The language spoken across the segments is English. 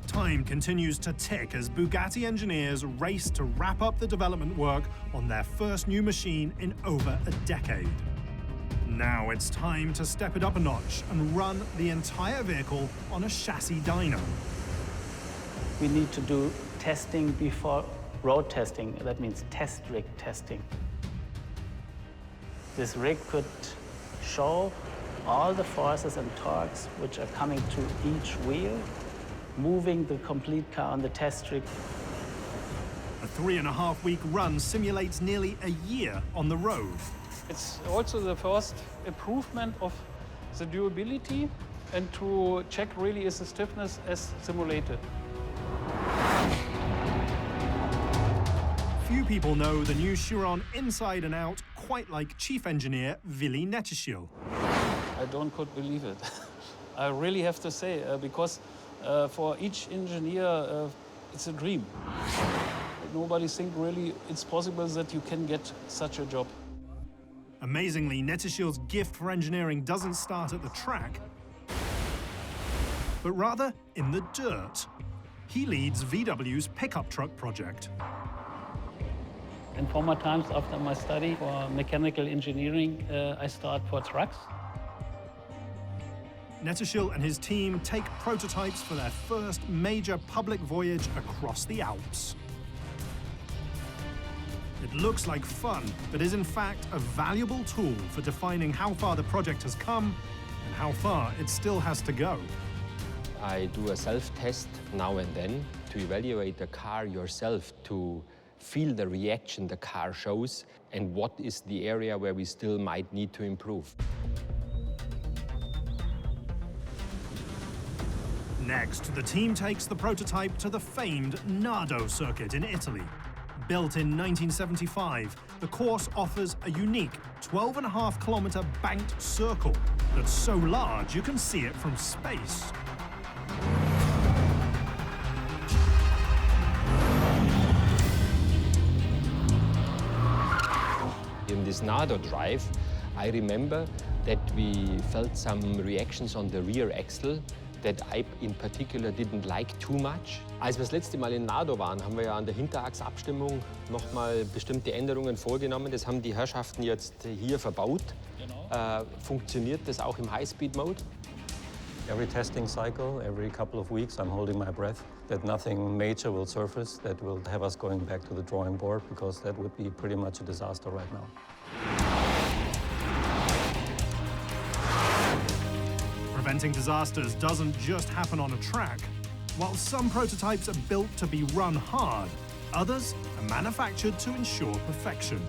Time continues to tick as Bugatti engineers race to wrap up the development work on their first new machine in over a decade. Now it's time to step it up a notch and run the entire vehicle on a chassis dyno. We need to do testing before road testing. That means test rig testing. This rig could show all the forces and torques which are coming to each wheel, moving the complete car on the test rig. A 3.5-week run simulates nearly a year on the road. It's also the first improvement of the durability and to check really is the stiffness as simulated. Few people know the new Chiron inside and out, quite like Chief Engineer Willi Netteschil. I could believe it. I really have to say, because for each engineer, it's a dream. Nobody thinks really it's possible that you can get such a job. Amazingly, Netteschil's gift for engineering doesn't start at the track, but rather in the dirt. He leads VW's pickup truck project. In former times, after my study for mechanical engineering, I start for trucks. Netteschil and his team take prototypes for their first major public voyage across the Alps. It looks like fun, but is in fact a valuable tool for defining how far the project has come and how far it still has to go. I do a self-test now and then to evaluate the car yourself, to feel the reaction the car shows and what is the area where we still might need to improve. Next, the team takes the prototype to the famed Nardo circuit in Italy. Built in 1975, the course offers a unique 12.5-kilometer banked circle that's so large you can see it from space. In this Nardo drive, I remember that we felt some reactions on the rear axle that I in particular didn't like too much. Als wir das letzte Mal in Nardo waren, haben wir ja an der Hinterachsabstimmung nochmal bestimmte Änderungen vorgenommen. Das haben die Herrschaften jetzt hier verbaut. Genau. Funktioniert das auch im High-Speed-Mode? Every testing cycle, every couple of weeks, I'm holding my breath that nothing major will surface that will have us going back to the drawing board, because that would be pretty much a disaster right now. Preventing disasters doesn't just happen on a track. While some prototypes are built to be run hard, others are manufactured to ensure perfection.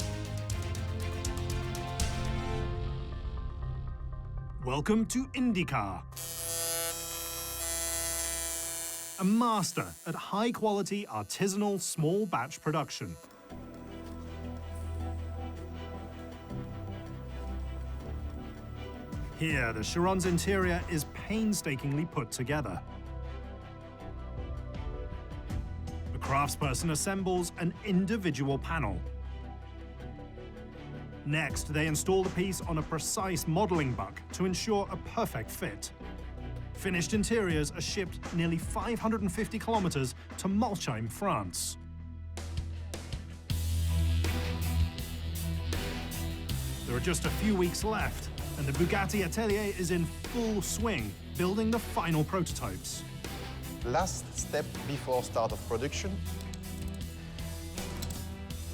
Welcome to IndyCar, a master at high-quality artisanal small batch production. Here, the Chiron's interior is painstakingly put together. The craftsperson assembles an individual panel. Next, they install the piece on a precise modeling buck to ensure a perfect fit. Finished interiors are shipped nearly 550 kilometers to Molsheim, France. There are just a few weeks left, and the Bugatti atelier is in full swing, building the final prototypes. Last step before start of production.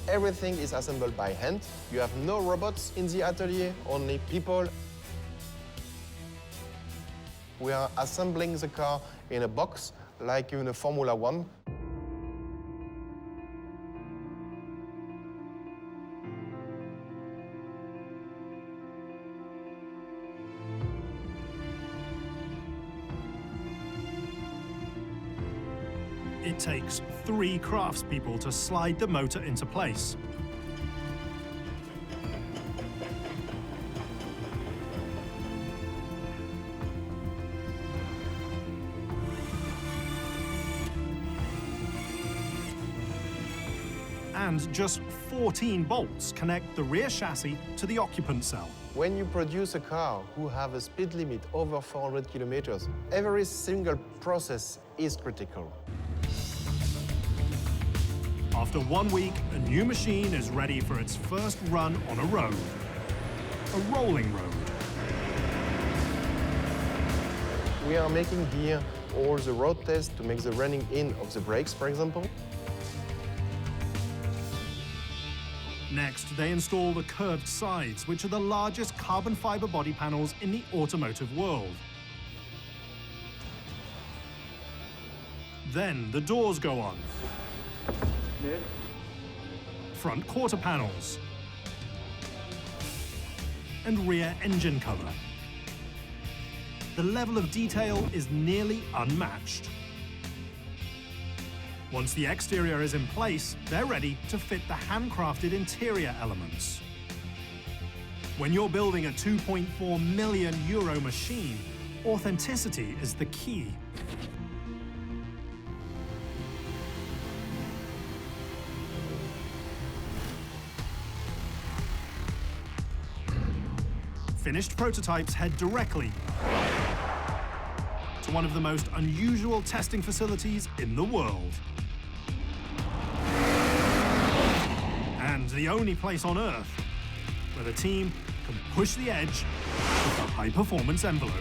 Everything is assembled by hand. You have no robots in the atelier, only people. We are assembling the car in a box, like in a Formula One. It takes 3 craftspeople to slide the motor into place. And just 14 bolts connect the rear chassis to the occupant cell. When you produce a car who have a speed limit over 400 kilometers, every single process is critical. After 1 week, a new machine is ready for its first run on a road. A rolling road. We are making here all the road tests to make the running in of the brakes, for example. Next, they install the curved sides, which are the largest carbon fiber body panels in the automotive world. Then the doors go on. Front quarter panels. And rear engine cover. The level of detail is nearly unmatched. Once the exterior is in place, they're ready to fit the handcrafted interior elements. When you're building a €2.4 million machine, authenticity is the key. Finished prototypes head directly to one of the most unusual testing facilities in the world. And the only place on Earth where the team can push the edge with the high-performance envelope.